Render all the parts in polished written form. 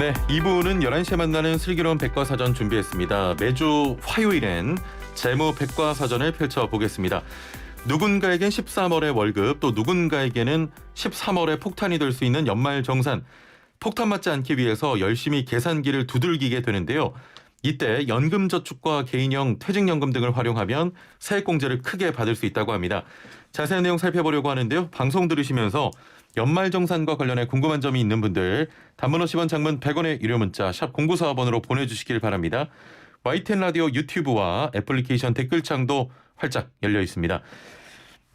네, 2부는 11시에 만나는 슬기로운 백과사전 준비했습니다. 매주 화요일엔 재무 백과사전을 펼쳐보겠습니다. 누군가에겐 13월의 월급, 또 누군가에게는 13월의 폭탄이 될 수 있는 연말정산. 폭탄 맞지 않기 위해서 열심히 계산기를 두들기게 되는데요. 이때 연금저축과 개인형 퇴직연금 등을 활용하면 세액공제를 크게 받을 수 있다고 합니다. 자세한 내용 살펴보려고 하는데요. 방송 들으시면서 연말정산과 관련해 궁금한 점이 있는 분들 단문 50원, 장문 100원의 유료 문자 샵 0945번으로 보내주시길 바랍니다. YTN 라디오 유튜브와 애플리케이션 댓글창도 활짝 열려 있습니다.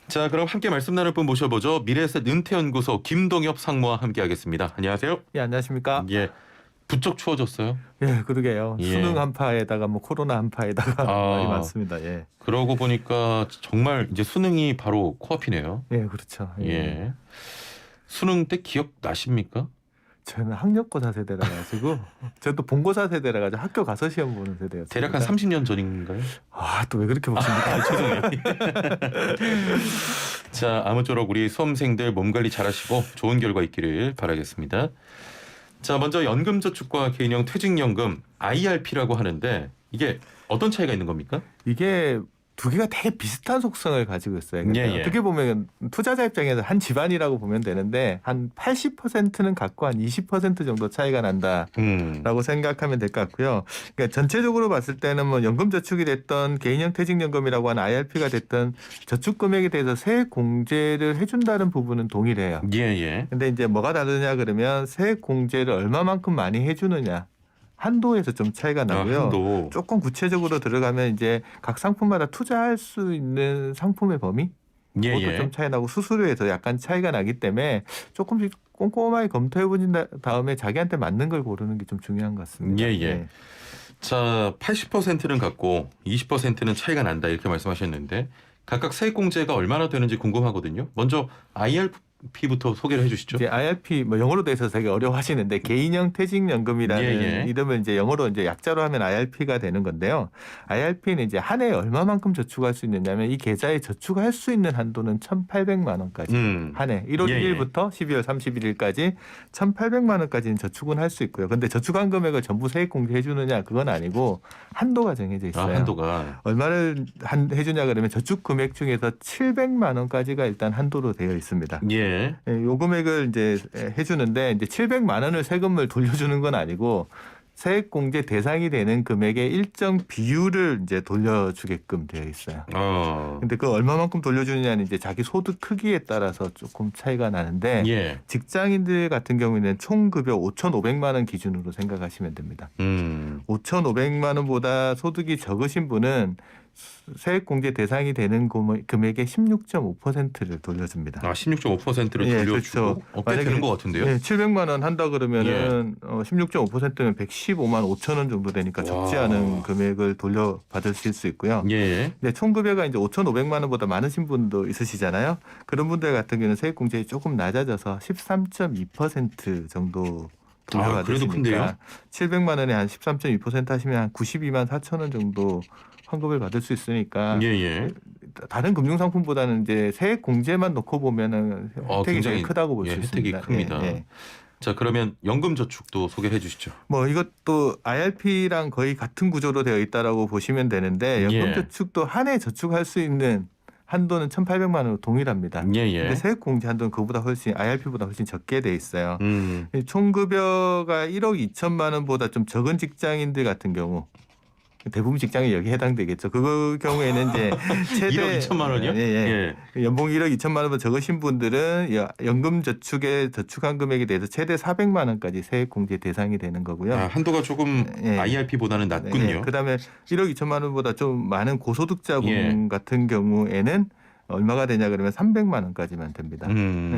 자, 그럼 함께 말씀 나눌 분 모셔보죠. 미래에셋 은퇴연구소 김동엽 상무와 함께하겠습니다. 안녕하세요. 예, 안녕하십니까. 예, 부쩍 추워졌어요. 예, 그러게요. 예. 수능 한파에다가 뭐 코로나 한파에다가 많이 많습니다. 예. 그러고 보니까 정말 이제 수능이 바로 코앞이네요. 예, 그렇죠. 예. 수능 때 기억 나십니까? 저는 학력고사 세대라 가지고 저도 본고사 세대라 가지고 학교 가서 시험 보는 세대였어요. 대략 한 30년 전인가요? 아, 또 왜 그렇게 보십니까? 죄송해요. 자, 아무쪼록 우리 수험생들 몸 관리 잘하시고 좋은 결과 있기를 바라겠습니다. 자, 먼저 연금저축과 개인형 퇴직연금 IRP라고 하는데 이게 어떤 차이가 있는 겁니까? 이게 두 개가 되게 비슷한 속성을 가지고 있어요. 그러니까 예, 예. 어떻게 보면 투자자 입장에서 한 집안이라고 보면 되는데 한 80%는 갖고 한 20% 정도 차이가 난다라고 생각하면 될 것 같고요. 그러니까 전체적으로 봤을 때는 뭐 연금저축이 됐던 개인형 퇴직연금이라고 하는 IRP가 됐던 저축 금액에 대해서 세액 공제를 해준다는 부분은 동일해요. 예, 예. 근데 이제 뭐가 다르냐 그러면 세액 공제를 얼마만큼 많이 해주느냐. 한도에서 좀 차이가 나고요. 한도. 조금 구체적으로 들어가면 이제 각 상품마다 투자할 수 있는 상품의 범위 예, 그것도 예. 좀 차이 나고 수수료에서 약간 차이가 나기 때문에 조금씩 꼼꼼하게 검토해 보신 다음에 자기한테 맞는 걸 고르는 게 좀 중요한 것 같습니다. 예, 예. 자, 80%는 갖고 20%는 차이가 난다 이렇게 말씀하셨는데 각각 세액공제가 얼마나 되는지 궁금하거든요. 먼저 IRP부터 소개를 해주시죠. 이제 IRP 뭐 영어로 돼 있어서 되게 어려워하시는데 개인형 퇴직연금이라는 예, 예. 이름을 이제 영어로 이제 약자로 하면 IRP가 되는 건데요. IRP는 이제 한 해에 얼마만큼 저축할 수 있느냐면 이 계좌에 저축할 수 있는 한도는 1,800만 원까지 한 해 1월 예, 1일부터 12월 31일까지 1,800만 원까지는 저축은 할 수 있고요. 근데 저축한 금액을 전부 세액 공제해 주느냐 그건 아니고 한도가 정해져 있어요. 한도가. 얼마를 해주냐 그러면 저축 금액 중에서 700만 원까지가 일단 한도로 되어 있습니다. 예. 요 금액을 이제 해주는데 이제 700만 원을 세금을 돌려주는 건 아니고 세액 공제 대상이 되는 금액의 일정 비율을 이제 돌려주게끔 되어 있어요. 근데 그 얼마만큼 돌려주느냐는 이제 자기 소득 크기에 따라서 조금 차이가 나는데 예. 직장인들 같은 경우에는 총 급여 5,500만 원 기준으로 생각하시면 됩니다. 5,500만 원보다 소득이 적으신 분은 세액 공제 대상이 되는 금액의 16.5%를 돌려줍니다. 16.5%를 예, 돌려주고 그렇죠. 꽤 되는 것 같은데요. 예, 700만 원 한다 그러면은 16.5%면 115만 5천 원 정도 되니까 적지 않은 금액을 돌려받으실 수 있고요. 예. 근데 총 급여가 이제 5,500만 원보다 많으신 분도 있으시잖아요. 그런 분들 같은 경우는 세액 공제율이 조금 낮아져서 13.2% 정도 그래도 돌려받으시니까 큰데요? 700만 원에 한 13.2% 하시면 한 92만 4천 원 정도 환급을 받을 수 있으니까 예. 다른 금융상품보다는 이제 세액 공제만 놓고 보면은 혜택이 굉장히 제일 크다고 볼 수 혜택이 있습니다. 큽니다. 예, 예. 자, 그러면 연금저축도 소개해 주시죠. 뭐 이것도 IRP랑 거의 같은 구조로 되어 있다라고 보시면 되는데 연금저축도 한 해 저축할 수 있는 한도는 1,800만 원으로 동일합니다. 예. 근데 세액 공제 한도는 그보다 훨씬 IRP보다 훨씬 적게 돼 있어요. 음. 총 급여가 1억 2천만 원보다 좀 적은 직장인들 같은 경우 대부분 직장이 여기 해당되겠죠. 그 경우에는 이제 최대 1억 2천만 원이요? 예. 연봉 1억 2천만 원보다 적으신 분들은 연금저축에 저축한 금액에 대해서 최대 400만 원까지 세액 공제 대상이 되는 거고요. 한도가 조금 예. IRP보다는 낮군요. 그다음에 1억 2천만 원보다 좀 많은 고소득자분 같은 경우에는 얼마가 되냐 그러면 300만 원까지만 됩니다.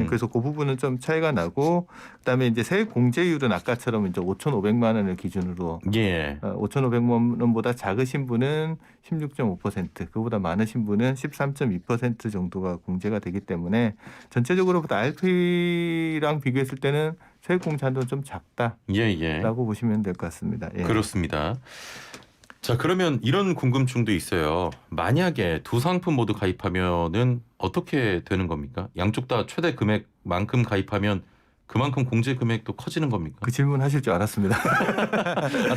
그래서 그 부분은 좀 차이가 나고 그다음에 이제 세액 공제율은 아까처럼 이제 5,500만 원을 기준으로 5,500만 원보다 작으신 분은 16.5%, 그보다 많으신 분은 13.2% 정도가 공제가 되기 때문에 전체적으로 IRP랑 비교했을 때는 세액 공제 한도는 좀 작다라고 보시면 될 것 같습니다. 예. 그렇습니다. 자, 그러면 이런 궁금증도 있어요. 만약에 두 상품 모두 가입하면은 어떻게 되는 겁니까? 양쪽 다 최대 금액만큼 가입하면 그만큼 공제 금액도 커지는 겁니까? 그 질문 하실 줄 알았습니다.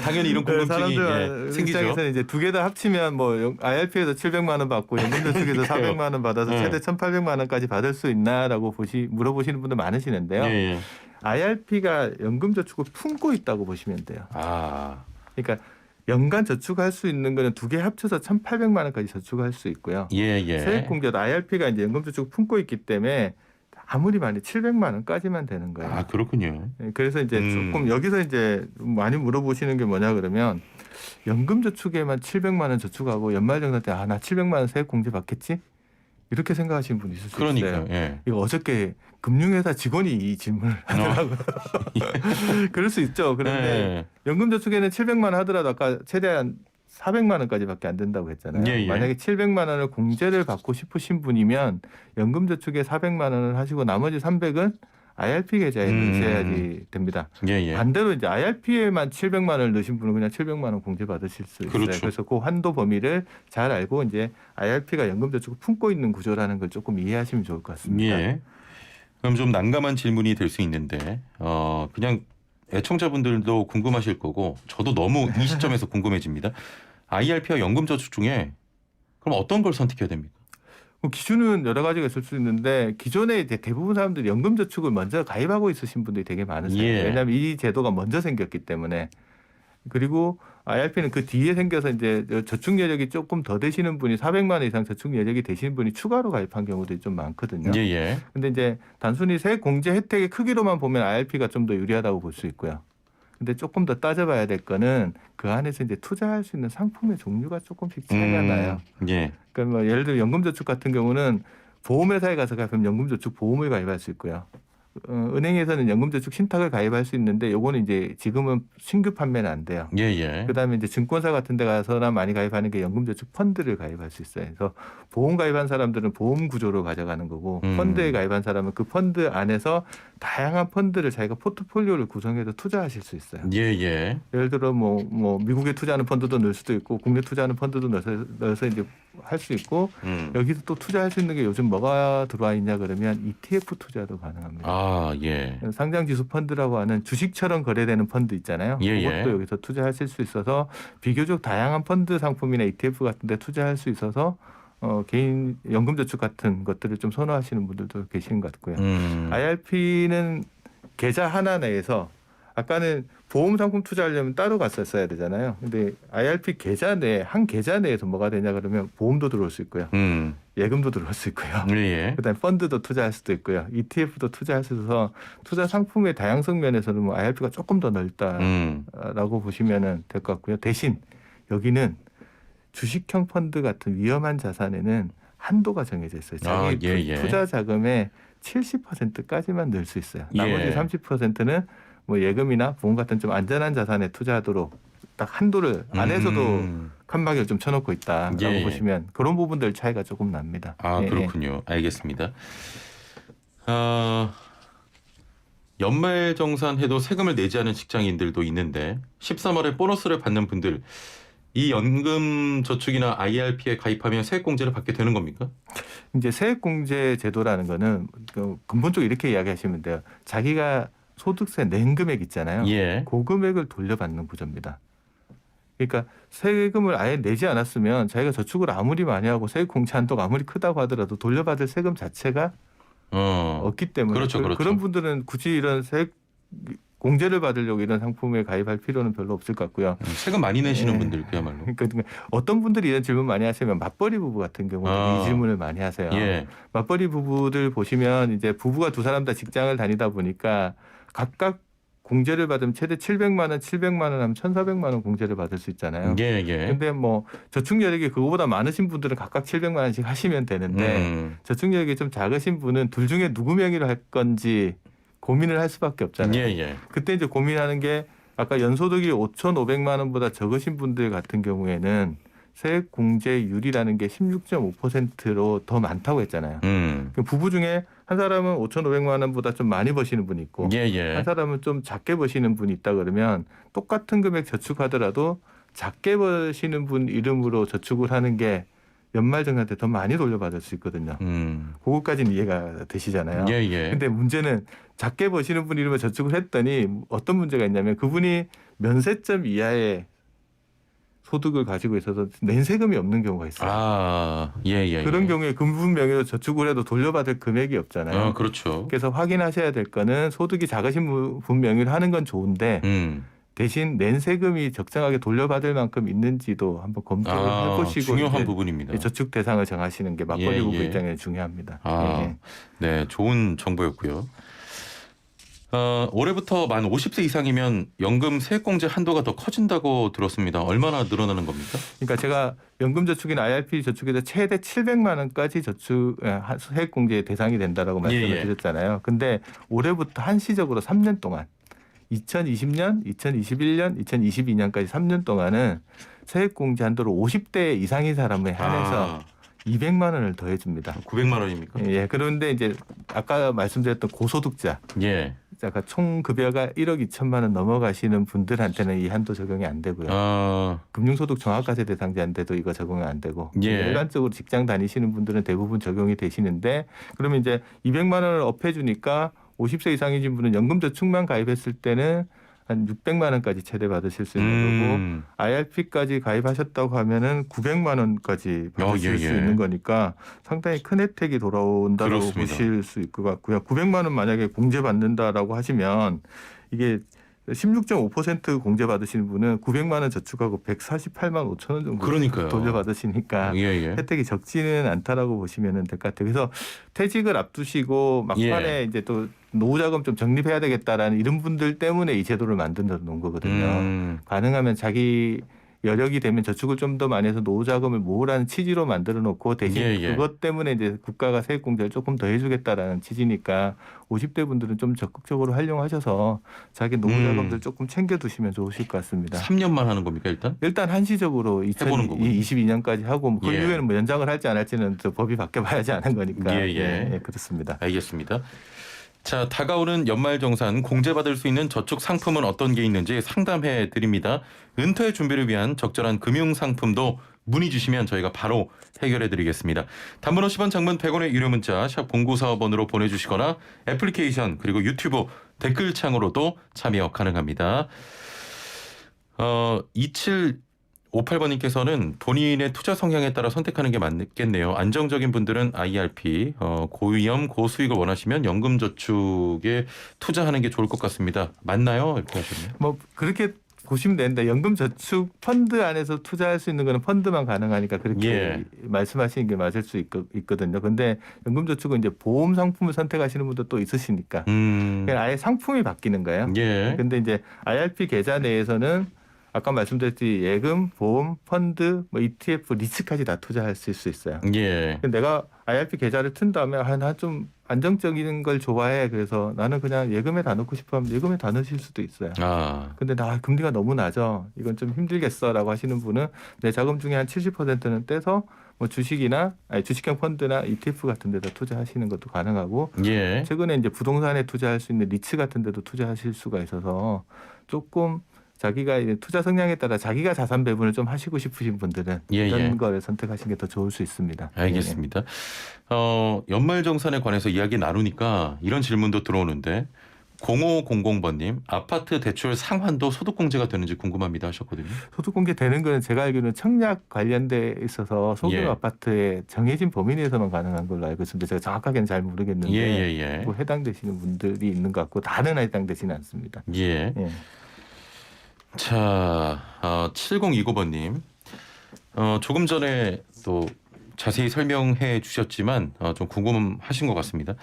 당연히 이런 궁금증이 사람들 생기죠. 입장에서는 이제 두 개 다 합치면 뭐 IRP에서 700만 원 받고 연금저축에서 400만 원 받아서 최대 1,800만 원까지 받을 수 있나라고 물어보시는 분들 많으시는데요. 예. IRP가 연금저축을 품고 있다고 보시면 돼요. 아, 그러니까 연간 저축할 수 있는 거는 두 개 합쳐서 1,800만 원까지 저축할 수 있고요. 예. 세액공제도 IRP가 이제 연금저축을 품고 있기 때문에 아무리 많이 700만 원까지만 되는 거예요. 아 그렇군요. 그래서 이제 조금 여기서 이제 많이 물어보시는 게 뭐냐 그러면 연금저축에만 700만 원 저축하고 연말정산 때 나 700만 원 세액공제 받겠지? 이렇게 생각하시는 분이 있을 수 있어요. 예. 이거 어저께 금융회사 직원이 이 질문을 하더라고요. 그럴 수 있죠. 그런데 연금저축에는 700만 원 하더라도 아까 최대한 400만 원까지밖에 안 된다고 했잖아요. 예. 만약에 700만 원을 공제를 받고 싶으신 분이면 연금저축에 400만 원을 하시고 나머지 300은 IRP 계좌에 넣으셔야지 됩니다. 예. 반대로 이제 IRP에만 700만 원을 넣으신 분은 그냥 700만 원 공제 받으실 수 있어요. 그렇죠. 그래서 그 한도 범위를 잘 알고 이제 IRP가 연금저축을 품고 있는 구조라는 걸 조금 이해하시면 좋을 것 같습니다. 예. 그럼 좀 난감한 질문이 될 수 있는데 그냥 애청자분들도 궁금하실 거고 저도 너무 이 시점에서 궁금해집니다. IRP와 연금저축 중에 그럼 어떤 걸 선택해야 됩니까? 기준은 여러 가지가 있을 수 있는데 기존에 이제 대부분 사람들이 연금저축을 먼저 가입하고 있으신 분들이 되게 많으세요. 예. 왜냐하면 이 제도가 먼저 생겼기 때문에. 그리고 IRP는 그 뒤에 생겨서 이제 저축 여력이 조금 더 되시는 분이 400만 원 이상 저축 여력이 되시는 분이 추가로 가입한 경우들이 좀 많거든요. 예. 근데 이제 단순히 세액 공제 혜택의 크기로만 보면 IRP가 좀 더 유리하다고 볼 수 있고요. 근데 조금 더 따져봐야 될 거는 그 안에서 이제 투자할 수 있는 상품의 종류가 조금씩 차이가 나요. 예. 그러니까 뭐 예를 들어 연금저축 같은 경우는 보험회사에 가서 가입하면 연금저축 보험을 가입할 수 있고요. 은행에서는 연금저축 신탁을 가입할 수 있는데 요거는 이제 지금은 신규 판매는 안 돼요. 예. 그다음에 이제 증권사 같은 데 가서나 많이 가입하는 게 연금저축 펀드를 가입할 수 있어요. 그래서 보험 가입한 사람들은 보험 구조로 가져가는 거고 펀드에 가입한 사람은 그 펀드 안에서 다양한 펀드를 자기가 포트폴리오를 구성해서 투자하실 수 있어요. 예. 예를 들어 뭐 미국에 투자하는 펀드도 넣을 수도 있고 국내 투자하는 펀드도 넣어서 이제 할 수 있고 여기서 또 투자할 수 있는 게 요즘 뭐가 들어와 있냐 그러면 ETF 투자도 가능합니다. 아, 예. 상장지수 펀드라고 하는 주식처럼 거래되는 펀드 있잖아요. 그것도 여기서 투자하실 수 있어서 비교적 다양한 펀드 상품이나 ETF 같은 데 투자할 수 있어서 개인 연금저축 같은 것들을 좀 선호하시는 분들도 계시는 것 같고요. IRP는 계좌 하나 내에서 아까는 보험 상품 투자하려면 따로 갔었어야 되잖아요. 근데 IRP 계좌 내 한 계좌 내에서 뭐가 되냐 그러면 보험도 들어올 수 있고요. 예금도 들어올 수 있고요. 그다음에 펀드도 투자할 수도 있고요. ETF도 투자할 수 있어서 투자 상품의 다양성 면에서는 뭐 IRP가 조금 더 넓다라고 보시면 될 것 같고요. 대신 여기는 주식형 펀드 같은 위험한 자산에는 한도가 정해져 있어요. 자기 투자 자금의 70%까지만 넣을 수 있어요. 나머지 30%는 뭐 예금이나 보험 같은 좀 안전한 자산에 투자하도록 딱 한도를 안에서도 칸막이를 좀 쳐놓고 있다라고 보시면 그런 부분들 차이가 조금 납니다. 아, 그렇군요. 알겠습니다. 연말정산해도 세금을 내지 않은 직장인들도 있는데 13월에 보너스를 받는 분들 이 연금저축이나 IRP에 가입하면 세액공제를 받게 되는 겁니까? 이제 세액공제 제도라는 거는 근본적으로 이렇게 이야기하시면 돼요. 자기가 소득세 낸 금액 있잖아요. 그 금액을 돌려받는 구조입니다. 그러니까 세금을 아예 내지 않았으면 자기가 저축을 아무리 많이 하고 세액 공제 한도가 아무리 크다고 하더라도 돌려받을 세금 자체가 없기 때문에 그렇죠. 그런 분들은 굳이 이런 세액 공제를 받으려고 이런 상품에 가입할 필요는 별로 없을 것 같고요. 세금 많이 내시는 분들 그야말로. 그러니까 어떤 분들이 이런 질문 많이 하시면 맞벌이 부부 같은 경우는 이 질문을 많이 하세요. 맞벌이 부부들 보시면 이제 부부가 두 사람 다 직장을 다니다 보니까 각각 공제를 받으면 최대 700만 원, 700만 원 하면 1,400만 원 공제를 받을 수 있잖아요. 근데 뭐 저축 여력이 그거보다 많으신 분들은 각각 700만 원씩 하시면 되는데 저축 여력이 좀 작으신 분은 둘 중에 누구 명의로 할 건지 고민을 할 수밖에 없잖아요. 그때 이제 고민하는 게 아까 연소득이 5,500만 원보다 적으신 분들 같은 경우에는 세액 공제율이라는 게 16.5%로 더 많다고 했잖아요. 부부 중에 한 사람은 5,500만 원보다 좀 많이 버시는 분이 있고 한 사람은 좀 작게 버시는 분이 있다 그러면 똑같은 금액 저축하더라도 작게 버시는 분 이름으로 저축을 하는 게 연말정산때 더 많이 돌려받을 수 있거든요. 그거까지는 이해가 되시잖아요. 예, 예. 근데 문제는 작게 버시는 분이 이러면 저축을 했더니 어떤 문제가 있냐면 그분이 면세점 이하의 소득을 가지고 있어서 낸 세금이 없는 경우가 있어요. 아, 예, 예. 그런 경우에 그분 명의로 저축을 해도 돌려받을 금액이 없잖아요. 그렇죠. 그래서 확인하셔야 될 거는 소득이 작으신 분 명의로 하는 건 좋은데 대신 낸 세금이 적정하게 돌려받을 만큼 있는지도 한번 검토를 해보시고 중요한 부분입니다. 저축 대상을 정하시는 게 맞벌이 부부 입장에서 중요합니다. 네, 좋은 정보였고요. 올해부터 만 50세 이상이면 연금 세액공제 한도가 더 커진다고 들었습니다. 얼마나 늘어나는 겁니까? 그러니까 제가 연금저축이나 IRP 저축에서 최대 700만 원까지 저축 세액공제 대상이 된다라고 말씀을 드렸잖아요. 근데 올해부터 한시적으로 3년 동안 2020년, 2021년, 2022년까지 3년 동안은 세액공제 한도를 50대 이상인 사람에 한해서 200만 원을 더해 줍니다. 900만 원입니까? 예. 그런데 이제 아까 말씀드렸던 고소득자, 아까 총 급여가 1억 2천만 원 넘어가시는 분들한테는 이 한도 적용이 안 되고요. 금융소득 종합과세 대상자인데도 이거 적용이 안 되고 일반적으로 직장 다니시는 분들은 대부분 적용이 되시는데 그러면 이제 200만 원을 업해주니까 50세 이상이신 분은 연금저축만 가입했을 때는 한 600만 원까지 최대 받으실 수 있는 거고 IRP까지 가입하셨다고 하면은 900만 원까지 받으실 수 있는 거니까 상당히 큰 혜택이 돌아온다고 보실 수 있을 것 같고요. 900만 원 만약에 공제받는다라고 하시면 이게 16.5% 공제받으시는 분은 900만 원 저축하고 148만 5천 원 정도 돌려받으시니까 혜택이 적지는 않다라고 보시면 될 것 같아요. 그래서 퇴직을 앞두시고 막판에 이제 또 노후자금 좀 적립해야 되겠다라는 이런 분들 때문에 이 제도를 만들어 놓은 거거든요. 가능하면 자기 여력이 되면 저축을 좀 더 많이 해서 노후자금을 모으라는 취지로 만들어 놓고 대신 그것 때문에 이제 국가가 세액공제를 조금 더 해주겠다라는 취지니까 50대 분들은 좀 적극적으로 활용하셔서 자기 노후자금들 조금 챙겨두시면 좋으실 것 같습니다. 3년만 하는 겁니까 일단? 일단 한시적으로 2022년까지 하고 그 이후에는 뭐 연장을 할지 안 할지는 또 법이 바뀌어봐야지 아는 거니까. 그렇습니다. 알겠습니다. 자, 다가오는 연말정산 공제받을 수 있는 저축 상품은 어떤 게 있는지 상담해 드립니다. 은퇴 준비를 위한 적절한 금융 상품도 문의 주시면 저희가 바로 해결해 드리겠습니다. 단문 50원, 장문 100원의 유료 문자 샵 0945번으로 보내주시거나 애플리케이션 그리고 유튜브 댓글창으로도 참여 가능합니다. 2758번님께서는 본인의 투자 성향에 따라 선택하는 게 맞겠네요. 안정적인 분들은 IRP, 고위험, 고수익을 원하시면 연금저축에 투자하는 게 좋을 것 같습니다. 맞나요? 이렇게 하셨네요. 뭐 그렇게 보시면 되는데 연금저축 펀드 안에서 투자할 수 있는 거는 펀드만 가능하니까 그렇게 말씀하시는 게 맞을 수 있거든요. 근데 연금저축은 이제 보험 상품을 선택하시는 분도 또 있으시니까 아예 상품이 바뀌는 거예요. 근데 이제 IRP 계좌 내에서는 아까 말씀드렸듯이 예금, 보험, 펀드, 뭐 ETF, 리츠까지 다 투자할 수 있어요. 내가 IRP 계좌를 튼 다음에 나 좀 안정적인 걸 좋아해. 그래서 나는 그냥 예금에 다 넣고 싶어 하면 예금에 다 넣으실 수도 있어요. 근데 나 금리가 너무 낮아. 이건 좀 힘들겠어라고 하시는 분은 내 자금 중에 한 70%는 떼서 뭐 주식이나 주식형 펀드나 ETF 같은 데다 투자하시는 것도 가능하고 최근에 이제 부동산에 투자할 수 있는 리츠 같은 데도 투자하실 수가 있어서 조금 자기가 이제 투자 성향에 따라 자기가 자산 배분을 좀 하시고 싶으신 분들은 이런 걸 선택하시는 게 더 좋을 수 있습니다. 알겠습니다. 연말정산에 관해서 이야기 나누니까 이런 질문도 들어오는데 0500번님 아파트 대출 상환도 소득공제가 되는지 궁금합니다 하셨거든요. 소득공제 되는 거는 제가 알기로는 청약 관련돼 있어서 소규모 아파트의 정해진 범위 내에서만 가능한 걸로 알고 있습니다. 제가 정확하게는 잘 모르겠는데 뭐 해당되시는 분들이 있는 것 같고 다는 해당되지는 않습니다. 자, 7029번님 조금 전에 또 자세히 설명해 주셨지만 좀 궁금하신 것 같습니다.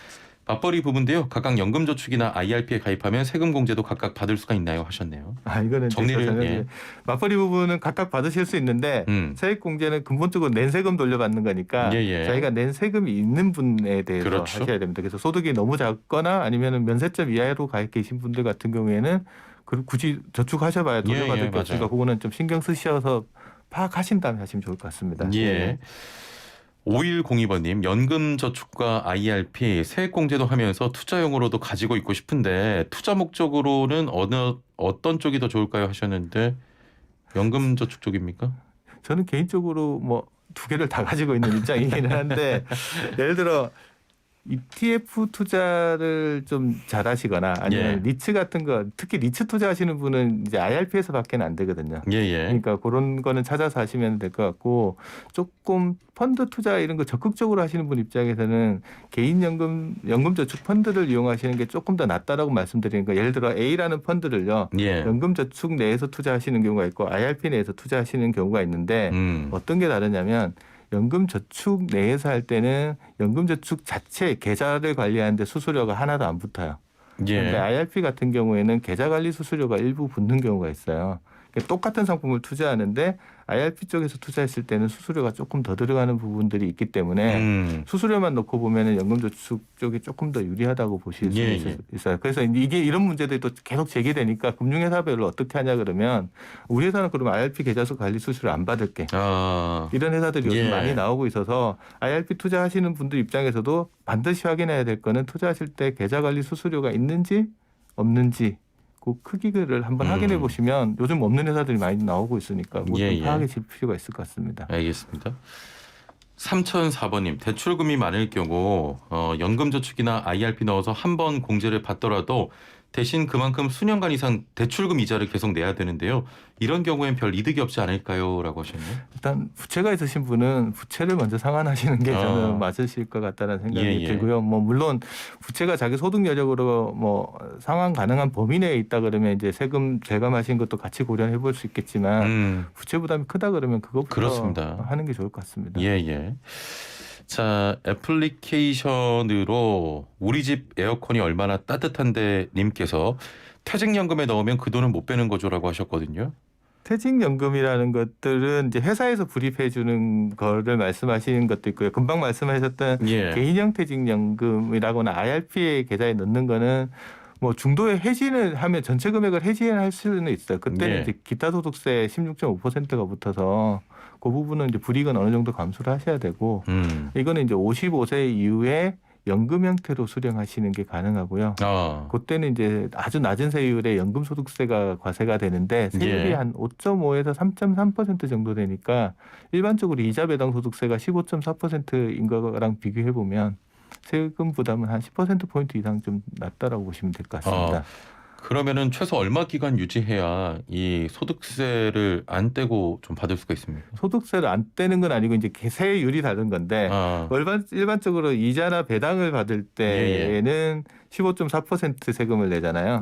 맞벌이 부부인데요. 각각 연금저축이나 IRP에 가입하면 세금 공제도 각각 받을 수가 있나요? 하셨네요. 이거는 정리를 맞벌이 부부는 각각 받으실 수 있는데 세액 공제는 근본적으로 낸 세금 돌려받는 거니까 자기가 낸 세금이 있는 분에 대해서 하셔야 됩니다. 그래서 소득이 너무 작거나 아니면 면세점 이하로 가입 계신 분들 같은 경우에는 굳이 저축하셔봐야 돌려받을 게 없으니까 그거는 좀 신경 쓰셔서 파악하신 다음에 하시면 좋을 것 같습니다. 5102번님 연금저축과 IRP 세액공제도 하면서 투자용으로도 가지고 있고 싶은데 투자 목적으로는 어떤 쪽이 더 좋을까요 하셨는데 연금저축 쪽입니까? 저는 개인적으로 뭐 두 개를 다 가지고 있는 입장이기는 한데 예를 들어 ETF 투자를 좀 잘하시거나 아니면 예. 리츠 같은 거 특히 리츠 투자하시는 분은 이제 IRP에서밖에 안 되거든요. 예예. 그러니까 그런 거는 찾아서 하시면 될 것 같고 조금 펀드 투자 이런 거 적극적으로 하시는 분 입장에서는 개인 연금저축 펀드를 이용하시는 게 조금 더 낫다라고 말씀드리는 거. 예를 들어 A라는 펀드를요. 예. 연금저축 내에서 투자하시는 경우가 있고 IRP 내에서 투자하시는 경우가 있는데 어떤 게 다르냐면 연금저축 내에서 할 때는 연금저축 자체 계좌를 관리하는데 수수료가 하나도 안 붙어요. 예. 그런데 IRP 같은 경우에는 계좌 관리 수수료가 일부 붙는 경우가 있어요. 그러니까 똑같은 상품을 투자하는데 IRP 쪽에서 투자했을 때는 수수료가 조금 더 들어가는 부분들이 있기 때문에 수수료만 놓고 보면은 연금저축 쪽이 조금 더 유리하다고 보실 수 있어요. 그래서 이게 이런 문제들이 또 계속 제기되니까 금융회사별로 어떻게 하냐 그러면 우리 회사는 그러면 IRP 계좌수 관리 수수료 안 받을게. 이런 회사들이 요즘 많이 나오고 있어서 IRP 투자하시는 분들 입장에서도 반드시 확인해야 될 거는 투자하실 때 계좌 관리 수수료가 있는지 없는지 그 크기를 한번 확인해 보시면 요즘 없는 회사들이 많이 나오고 있으니까 좀 파악하실 필요가 있을 것 같습니다. 알겠습니다. 3004번님 대출금이 많을 경우 연금저축이나 IRP 넣어서 한 번 공제를 받더라도 대신 그만큼 수년간 이상 대출금 이자를 계속 내야 되는데요. 이런 경우엔 별 이득이 없지 않을까요? 라고 하셨네요. 일단 부채가 있으신 분은 부채를 먼저 상환하시는 게 저는 맞으실 것 같다는 생각이 들고요. 뭐 물론 부채가 자기 소득 여력으로 뭐 상환 가능한 범위 내에 있다 그러면 이제 세금 절감하시는 것도 같이 고려해 볼 수 있겠지만 부채 부담이 크다 그러면 그것부터 하는 게 좋을 것 같습니다. 예. 자, 애플리케이션으로 우리 집 에어컨이 얼마나 따뜻한데 님께서 퇴직연금에 넣으면 그 돈은 못 빼는 거죠라고 하셨거든요. 퇴직연금이라는 것들은 이제 회사에서 불입해 주는 거를 말씀하시는 것도 있고요. 금방 말씀하셨던 개인형 퇴직연금이라거나 IRP의 계좌에 넣는 거는 뭐 중도에 해지를 하면 전체 금액을 해지할 수는 있어요. 그때는 이제 기타 소득세 16.5%가 붙어서 그 부분은 이제 불이익은 어느 정도 감수를 하셔야 되고 이거는 이제 55세 이후에 연금 형태로 수령하시는 게 가능하고요. 그때는 이제 아주 낮은 세율의 연금소득세가 과세가 되는데 세율이 한 5.5에서 3.3% 정도 되니까 일반적으로 이자 배당 소득세가 15.4%인 거랑 비교해 보면 세금 부담은 한 10%포인트 이상 좀 낮다라고 보시면 될 것 같습니다. 그러면은 최소 얼마 기간 유지해야 이 소득세를 안 떼고 좀 받을 수가 있습니까? 소득세를 안 떼는 건 아니고 이제 세율이 다른 건데 일반적으로 이자나 배당을 받을 때에는 15.4% 세금을 내잖아요.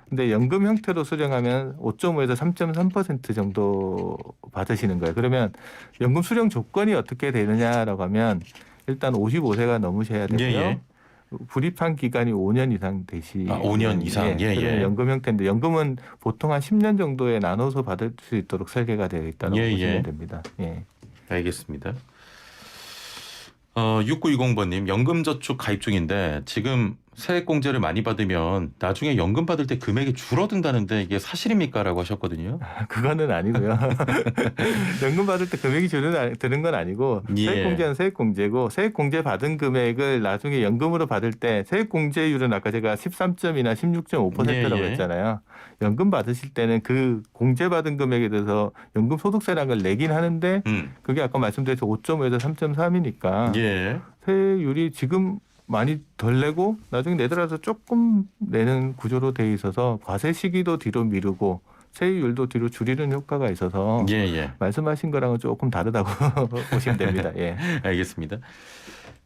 근데 연금 형태로 수령하면 5.5에서 3.3% 정도 받으시는 거예요. 그러면 연금 수령 조건이 어떻게 되느냐라고 하면 일단 55세가 넘으셔야 되고요. 불입한 기간이 5년 이상 되시. 5년 이상. 그런 연금 형태인데 연금은 보통 한 10년 정도에 나눠서 받을 수 있도록 설계가 되어 있다고 보시면 됩니다. 알겠습니다. 6920번님 연금저축 가입 중인데 지금 세액공제를 많이 받으면 나중에 연금 받을 때 금액이 줄어든다는데 이게 사실입니까? 라고 하셨거든요. 그거는 아니고요. 연금 받을 때 금액이 드는 건 아니고 세액공제는 세액공제고 세액공제 받은 금액을 나중에 연금으로 받을 때 세액공제율은 아까 제가 13.2나 16.5%라고 했잖아요. 연금 받으실 때는 그 공제받은 금액에 대해서 연금 소득세라는 걸 내긴 하는데 그게 아까 말씀드렸듯이 5.5에서 3.3이니까 세율이 지금 많이 덜 내고 나중에 내더라도 조금 내는 구조로 돼 있어서 과세 시기도 뒤로 미루고 세율도 뒤로 줄이는 효과가 있어서 말씀하신 거랑은 조금 다르다고 보시면 됩니다. 알겠습니다.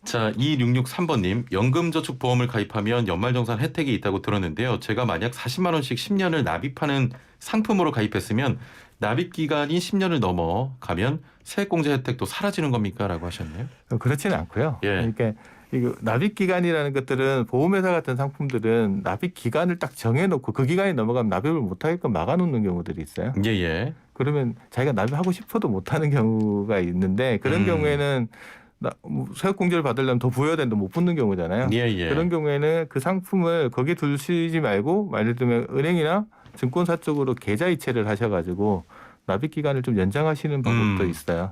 자, 2663번님 연금저축보험을 가입하면 연말정산 혜택이 있다고 들었는데요. 제가 만약 40만 원씩 10년을 납입하는 상품으로 가입했으면 납입 기간이 10년을 넘어가면 세액공제 혜택도 사라지는 겁니까? 라고 하셨네요. 그렇지는 않고요. 그러니까 이거 납입 기간이라는 것들은 보험회사 같은 상품들은 납입 기간을 딱 정해놓고 그 기간이 넘어가면 납입을 못하게끔 막아놓는 경우들이 있어요. 그러면 자기가 납입하고 싶어도 못하는 경우가 있는데 그런 경우에는 세액공제를 받으려면 더 부여야 되는데 못 붙는 경우잖아요. 그런 경우에는 그 상품을 거기에 두시지 말고 예를 들면 은행이나 증권사 쪽으로 계좌 이체를 하셔가지고 납입 기간을 좀 연장하시는 방법도 있어요.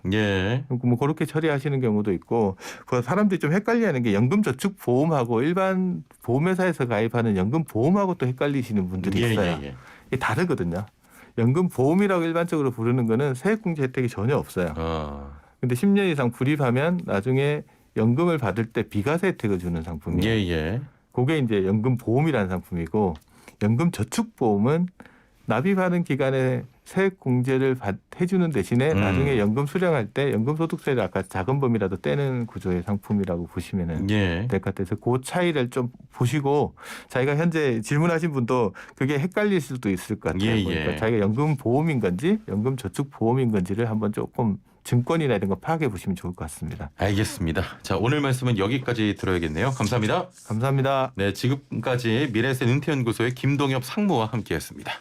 뭐 그렇게 처리하시는 경우도 있고, 사람들이 좀 헷갈리하는 게 연금저축 보험하고 일반 보험회사에서 가입하는 연금 보험하고 또 헷갈리시는 분들이 있어요. 이게 다르거든요. 연금 보험이라고 일반적으로 부르는 거는 세액공제 혜택이 전혀 없어요. 근데 10년 이상 불입하면 나중에 연금을 받을 때 비과세 혜택을 주는 상품이에요. 예. 그게 이제 연금 보험이라는 상품이고 연금 저축 보험은 납입하는 기간에 세액 공제를 해주는 대신에 나중에 연금 수령할 때 연금소득세를 아까 작은 범위라도 떼는 구조의 상품이라고 보시면 될 것 같아서 그 차이를 좀 보시고 자기가 현재 질문하신 분도 그게 헷갈릴 수도 있을 것 같아요. 그러니까 자기가 연금 보험인 건지 연금 저축 보험인 건지를 한번 조금 증권이나 이런 거 파악해 보시면 좋을 것 같습니다. 알겠습니다. 자, 오늘 말씀은 여기까지 들어야겠네요. 감사합니다. 감사합니다. 네, 지금까지 미래에셋 은퇴연구소의 김동엽 상무와 함께했습니다.